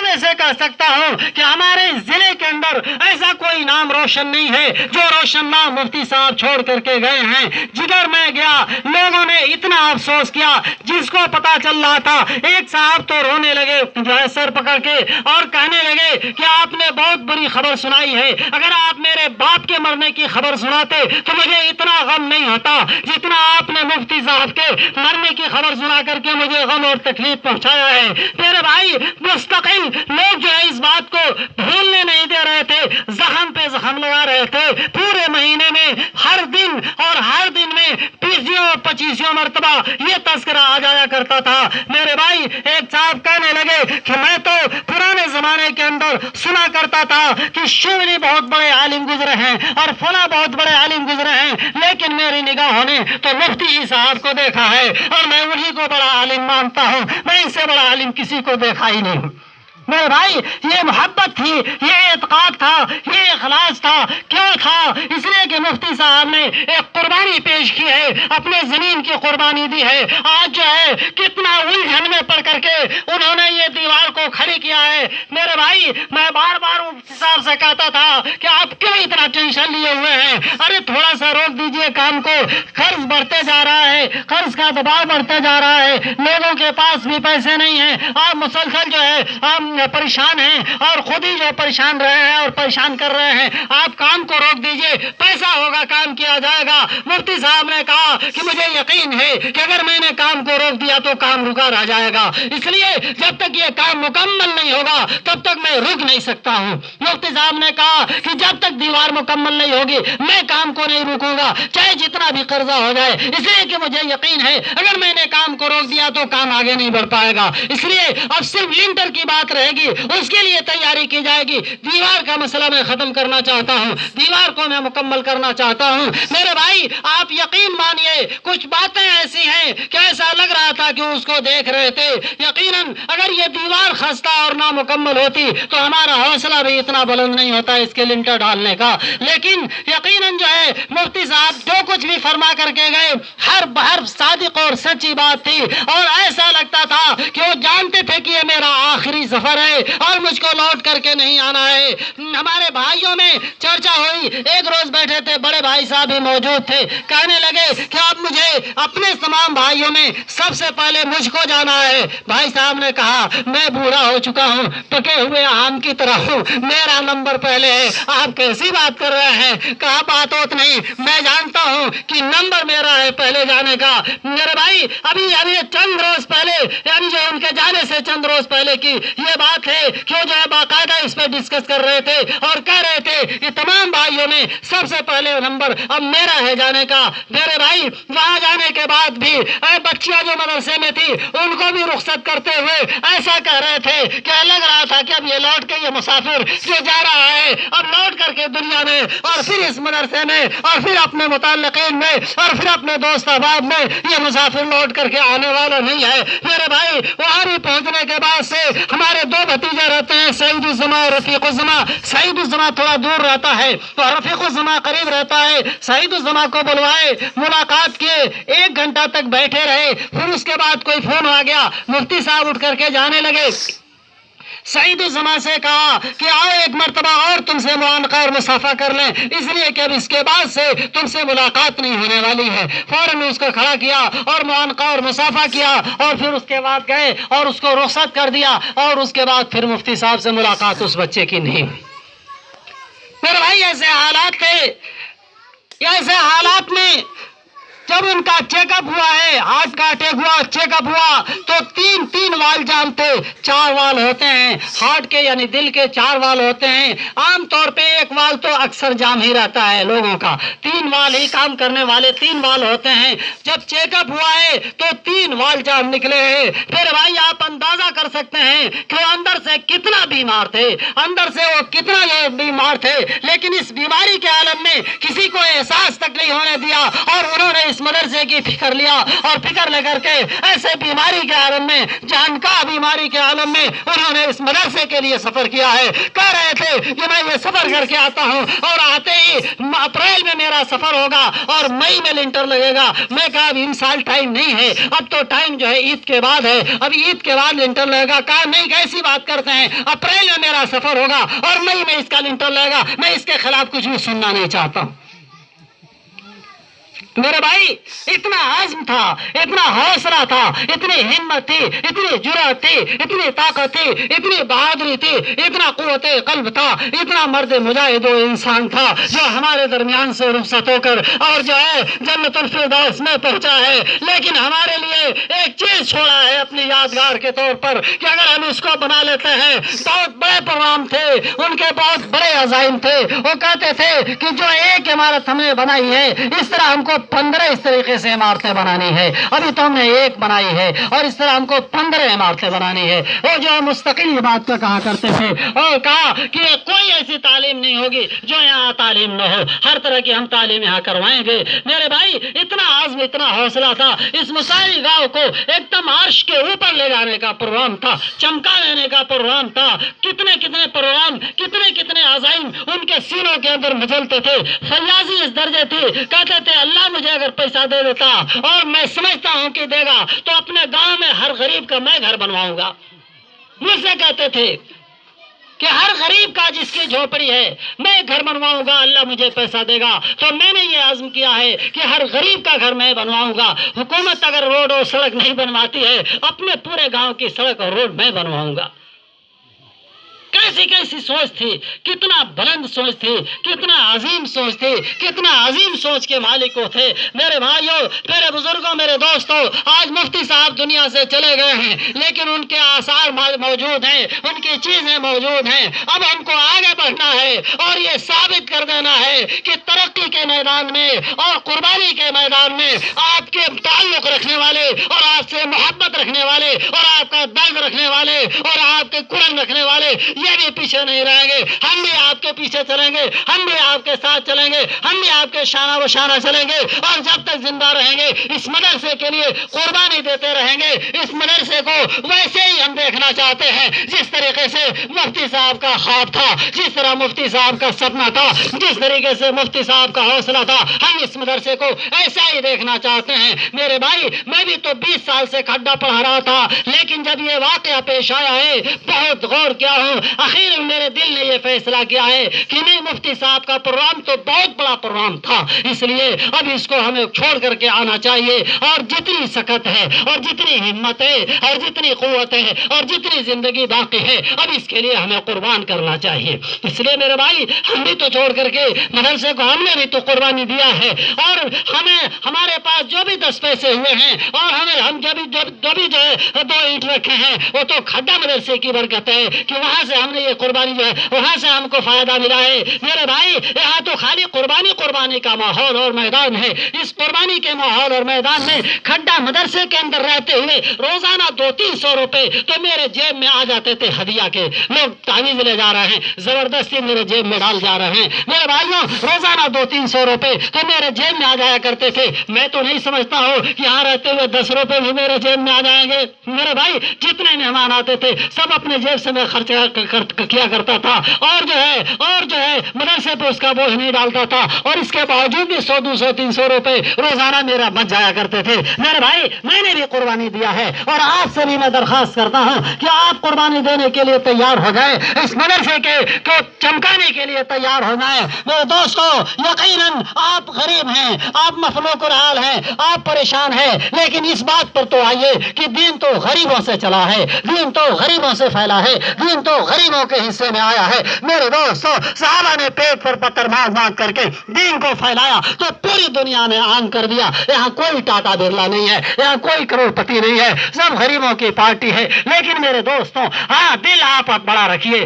دعوے سے کہہ سکتا ہوں کہ ہمارے ضلع کے اندر ایسا کوئی نام روشن نہیں ہے جو روشن نام مفتی صاحب چھوڑ کر کے گئے ہیں. جدھر میں گیا لوگوں نے اتنا افسوس کیا, جس کو پتا چل رہا تھا ایک صاحب تو رونے لگے جو ہے سر پکڑ کے اور کہنے لگے کہ آپ نے بہت بری خبر سنائی ہے, اگر آپ میرے باپ کے مرنے کی خبر سناتے تو مجھے اتنا غم نہیں ہوتا جتنا آپ نے مفتی صاحب کے مرنے کی خبر سنا کر کے مجھے غم اور تکلیف پہنچایا ہے. میرے بھائی مستقل لوگ جو ہے اس بات کو بھولنے نہیں دے رہے تھے, زخم پہ زخم لگا رہے تھے. پورے مہینے میں ہر دن اور ہر دن میں 20-25 مرتبہ یہ تذکرہ آ جایا کرتا تھا. میرے بھائی ایک صاحب کہنے لگے کہ میں تو پرانے زمانے کے اندر سنا کرتا تھا کہ شیولی بہت بڑے عالم گزرے ہیں اور فلاں بہت بڑے عالم گزرے ہیں, لیکن میری نگاہوں نے تو مفتی صاحب کو دیکھا ہے اور میں انہی کو بڑا عالم مانتا ہوں, میں اس سے بڑا عالم کسی کو دیکھا ہی نہیں. میرے بھائی یہ محبت تھی, یہ اعتقاد تھا, یہ اخلاص تھا. کیوں تھا؟ اس لیے کہ مفتی صاحب نے ایک قربانی پیش کی ہے, اپنے زمین کی قربانی دی ہے. آج جو ہے کتنا الجھن میں پڑ کر کے انہوں نے یہ دیوار کو کھڑی کیا ہے. میرے بھائی میں بار بار مفتی صاحب سے کہتا تھا کہ آپ کیوں اتنا ٹینشن لیے ہوئے ہیں, ارے تھوڑا سا روک دیجئے کام کو. قرض بڑھتے جا رہا ہے, قرض کا دباؤ بڑھتے جا رہا ہے, لوگوں کے پاس بھی پیسے نہیں ہیں, آپ مسلسل جو ہے آپ پریشان ہیں اور خود ہی جو پریشان رہے ہیں اور پریشان کر رہے ہیں. آپ کام کو روک دیجئے, پیسہ ہوگا کام کیا جائے گا. مفتی صاحب نے کہا کہ مجھے یقین ہے کہ اگر میں نے کام کو روک دیا تو کام رکا رہ جائے گا, اس لیے جب تک یہ کام مکمل نہیں ہوگا تب تک میں رک نہیں سکتا ہوں. مفتی صاحب نے کہا کہ جب تک دیوار مکمل نہیں ہوگی میں کام کو نہیں رکوں گا, چاہے جتنا بھی قرضہ ہو جائے, اس لیے کہ مجھے یقین ہے اگر میں نے کام کو روک دیا تو کام آگے نہیں بڑھ پائے گا. اس لیے اب صرف لنٹر کی بات رہے گی, اس کے لیے تیاری کی جائے گی. دیوار کا مسئلہ میں ختم کرنا چاہتا ہوں, دیوار کو میں مکمل کرنا چاہتا ہوں. میرے بھائی آپ یقین مانیے کچھ باتیں ایسی ہیں کہ ایسا لگ رہا تھا کہ اس کو دیکھ رہے تھے. یقیناً اگر یہ دیوار خستہ اور نامکمل ہوتی تو ہمارا حوصلہ بھی اتنا بلند نہیں ہوتا اس کے لنٹر ڈالنے کا. لیکن یقیناً جو ہے مفتی صاحب جو کچھ بھی فرما کر کے گئے ہر صادق اور سچی بات تھی, اور ایسا لگتا تھا کہ وہ جانتے تھے کہ یہ میرا آخری سفر ہے اور مجھ کو لوٹ کر کے نہیں آنا ہے. ہمارے بھائیوں میں چرچا ہوئی, ایک روز بیٹھے تھے بڑے بھائی صاحب بھی موجود تھے, کہنے لگے کہ اب مجھے اپنے تمام بھائیوں میں سب سے پہلے مجھ کو جانا ہے. بھائی صاحب نے کہا میں بوڑھا ہو چکا ہوں, پکے ہوئے آم کی طرح ہوں, میرا نمبر پہلے ہے. آپ کیسی بات کر رہے ہیں؟ کہا بات ہوت نہیں, میں جانتا ہوں کہ نمبر میرا ہے پہلے جانے کا. میرے بھائی ابھی چند روز پہلے یعنی جو ان کے جانے سے چند روز پہلے کی یہ بات ہے کہ وہ جو ہے باقاعدہ اس پہ ڈسکس کر رہے تھے اور کہہ رہے تھے کہ تمام بھائیوں میں سب سے پہلے نمبر اب میرا ہے جانے کا. میرے بھائی وہاں جانے کے بعد بھی بچیاں جو مدرسے میں تھی ان کو بھی رخصت کرتے ہوئے ایسا کہہ رہے تھے کہ لگ رہا تھا کہ اب یہ لوٹ کے یہ مسافر جو جا رہا ہے اب لوٹ کر کے دنیا میں اور پھر اس مدرسے میں اور پھر اپنے متعلقین میں اور پھر اپنے دوست احباب میں یہ مسافر لوٹ کر کے آنے والا نہیں ہے. میرے بھائی وہاں بھی پہنچنے کے بعد سے ہمارے دو بھتیجے رہتے ہیں, سعید الزما اور رفیق الزما. سعید الزما تھوڑا دور رہتا ہے اور رفیق الزما قریب رہتا ہے. سعید الزما کو بلوائے, ملاقات کیے, 1 گھنٹہ تک بیٹھے رہے, پھر اس کے بعد کوئی فون آ گیا, مفتی صاحب اٹھ کر کے جانے لگے. سعید الزما سے کہا کہ آؤ ایک مرتبہ اور تم سے معانقہ اور مصافحہ کر لیں, اس لیے کہ اب اس کے بعد سے تم سے ملاقات نہیں ہونے والی ہے. فوراً اس کو کھڑا کیا اور معانقہ اور مصافحہ کیا اور پھر اس کے بعد گئے اور اس کو رخصت کر دیا اور اس کے بعد پھر مفتی صاحب سے ملاقات اس بچے کی نہیں. میرے بھائی ایسے حالات تھے, ایسے حالات میں جب ان کا چیک اپ ہوا ہے, ہارٹ کا اٹیک ہوا, چیک اپ ہوا تو تین وال جام تھے, 4 وال ہوتے ہیں ہارٹ کے یعنی دل کے, 4 وال ہوتے ہیں. عام طور پہ 1 وال تو اکثر جام ہی رہتا ہے لوگوں کا, 3 وال ہی کام کرنے والے 3 وال ہوتے ہیں. جب چیک اپ ہوا ہے تو 3 وال جام نکلے ہیں. پھر بھائی آپ اندازہ کر سکتے ہیں کہ وہ اندر سے کتنا بیمار تھے, اندر سے وہ کتنا بیمار تھے, لیکن اس بیماری کے عالم میں کسی کو احساس تک نہیں ہونے دیا اور انہوں نے اس مدرسے کی فکر لیا اور فکر لے کر کے ایسے بیماری کے عالم میں، جانکاہ بیماری کے عالم میں انہوں نے اس مدرسے کے لیے سفر کیا ہے۔ کہہ رہے تھے کہ میں یہ سفر کر کے آتا ہوں اور آتے ہی اپریل میں میرا سفر ہوگا اور مئی میں لنٹر لگے گا۔ میں کہا اب ان سال ٹائم نہیں ہے، اب تو ٹائم جو ہے عید کے بعد ہے، اب عید کے بعد لنٹر لگے گا۔ کہا نہیں، کیسی بات کرتے ہیں، اپریل میں میرا سفر ہوگا اور مئی میں اس کا لنٹر لگے گا، میں اس کے خلاف کچھ بھی سننا نہیں چاہتا ہوں۔ میرے بھائی اتنا عزم تھا، اتنا حوصلہ تھا، اتنی ہمت تھی، اتنی جرأت تھی، اتنی طاقت تھی، اتنی بہادری تھی، اتنا قوت قلب تھا، اتنا مرد مجاہد و انسان تھا جو ہمارے درمیان سے رخصت ہو کر اور جو ہے جنت الفردوس میں پہنچا ہے۔ لیکن ہمارے لیے ایک چیز چھوڑا ہے اپنی یادگار کے طور پر کہ اگر ہم اس کو بنا لیتے ہیں۔ بہت بڑے پروگرام تھے ان کے، بہت بڑے عزائم تھے۔ وہ کہتے تھے کہ جو ایک عمارت ہم نے بنائی ہے اس طرح ہم کو 15 اس طریقے سے عمارتیں بنانی ہے۔ ابھی تو ہم نے ایک بنائی ہے اور اس طرح ہم کو 15 عمارتیں بنانی ہے۔ وہ جو مستقل یہ بات کا کہا کرتے تھے اور کہا کہ کوئی ایسی تعلیم نہیں ہوگی جو یہاں تعلیم نہ ہو، ہر طرح کی ہم تعلیم یہاں کروائیں گے۔ میرے بھائی اتنا عزم، اتنا حوصلہ تھا۔ اس مسائی گاؤں کو ایک دم عرش کے اوپر لے جانے کا پروگرام تھا، چمکا دینے کا پروگرام تھا۔ کتنے کتنے پروگرام، کتنے کتنے عزائم ان کے سینوں کے اندر مچلتے تھے۔ فیاضی اس درجے تھی، کہتے تھے اللہ مجھے اگر پیسہ دے دیتا اور میں سمجھتا ہوں کہ دے گا تو اپنے گاؤں میں ہر غریب کا میں گھر بنواؤں گا۔ مجھ سے کہتے تھے کہ ہر غریب کا جس کی جھوپڑی ہے میں گھر بنواؤں گا، اللہ مجھے پیسہ دے گا تو میں نے یہ عزم کیا ہے کہ ہر غریب کا گھر میں بنواؤں گا۔ حکومت اگر روڈ اور سڑک نہیں بنواتی ہے، اپنے پورے گاؤں کی سڑک اور روڈ میں بنواؤں گا۔ کیسی کیسی سوچ تھی، کتنا بلند سوچ تھی، کتنا عظیم سوچ تھی، کتنا عظیم سوچ کے مالک وہ تھے۔ میرے بھائیوں، میرے بزرگوں، میرے دوستوں، آج مفتی صاحب دنیا سے چلے گئے ہیں لیکن ان کے آثار موجود ہیں، ان کی چیزیں موجود ہیں۔ اب ہم کو آگے بڑھنا ہے اور یہ ثابت کر دینا ہے کہ ترقی کے میدان میں اور قربانی کے میدان میں آپ کے تعلق رکھنے والے اور آپ سے محبت رکھنے والے اور آپ کا درد رکھنے والے اور آپ کے قرن رکھنے والے یہ بھی پیچھے نہیں رہیں گے۔ ہم بھی آپ کے پیچھے چلیں گے، ہم بھی آپ کے ساتھ چلیں گے، ہم بھی آپ کے شانہ و شانہ چلیں گے اور جب تک زندہ رہیں گے اس مدرسے کے لیے قربانی دیتے رہیں گے۔ اس مدرسے کو ویسے ہی ہم دیکھنا چاہتے ہیں جس طریقے سے مفتی صاحب کا خواب تھا، جس طرح مفتی صاحب کا سپنا تھا، جس طریقے سے مفتی صاحب کا حوصلہ تھا، ہم اس مدرسے کو ایسا ہی دیکھنا چاہتے ہیں۔ میرے بھائی میں بھی تو 20 سال سے کھڈا پڑھا رہا تھا لیکن جب یہ واقعہ پیش آیا ہے بہت غور کیا ہوں، اخیر میرے دل نے یہ فیصلہ کیا ہے کہ نہیں، مفتی صاحب کا پروگرام تو بہت بڑا پروگرام تھا، اس لیے اب اس کو ہمیں چھوڑ کر کے آنا چاہیے اور جتنی سخت ہے اور جتنی ہمت ہے اور جتنی قوت ہے اور جتنی زندگی باقی ہے اب اس کے لیے ہمیں قربان کرنا چاہیے۔ اس لیے میرے بھائی ہم بھی تو چھوڑ کر کے مدرسے کو ہم نے بھی تو قربانی دیا ہے اور ہمیں ہمارے پاس جو بھی 10 پیسے ہوئے ہیں اور ہم جو بھی جو ہے 2 اینٹ رکھے ہیں وہ تو کھڈا مدرسے کی برکت ہے کہ وہاں سے ہم نے یہ قربانی جو ہے وہاں سے ہم کو فائدہ ملا ہے۔ میرے بھائی یہاں تو خالی قربانی کا ماحول اور میدان ہے۔ اس قربانی کے ماحول اور میدان میں کھڈا مدرسے کے اندر رہتے ہوئے روزانہ 200-300 روپے تو میرے جیب میں آ جاتے تھے ہدیہ کے۔ لوگ تعویذ لے جا رہے ہیں، زبردستی میرے جیب میں ڈال جا رہے ہیں۔ میرے بھائیوں روزانہ 200-300 روپے تو میرے جیب میں آ جایا کرتے تھے۔ میں تو نہیں سمجھتا ہوں کہ یہاں رہتے ہوئے 10 روپے بھی میرے جیب میں آ جائیں گے۔ میرے بھائی جتنے مہمان آتے تھے سب اپنے جیب سے میں خرچ کیا کرتا تھا اور جو ہے مدرسے پہ اس کا بوجھ نہیں ڈالتا تھا اور اس کے باوجود بھی 100-200-300 روپے روزانہ میرا بچ جایا کرتے تھے۔ میرے بھائی میں نے بھی قربانی دیا ہے اور آپ سے بھی میں درخواست کرتا ہوں کہ آپ قربانی دینے کے لیے تیار ہو جائیں، اس مدرسے کو چمکانے کے لیے تیار ہو جائیں۔ میرے دوستو یقیناً آپ غریب ہیں، آپ مفلوق الحال ہیں، آپ پریشان ہیں، لیکن اس بات پر تو آئیے کہ دین تو غریبوں سے چلا ہے، دین تو غریبوں سے پھیلا ہے، دین تو غریبوں کے حصے میں آیا ہے۔ میرے دوستو صحابہ نے پیٹ پر پتھر مانگ کر کے دین کو پھیلایا تو پوری دنیا نے عام کر دیا۔ یہاں کوئی ٹاٹا برلا نہیں ہے، یہاں کوئی کروڑپتی نہیں ہے، سب غریبوں کی پارٹی ہے۔ لیکن میرے دوستوں دل آپ بڑا رکھیے۔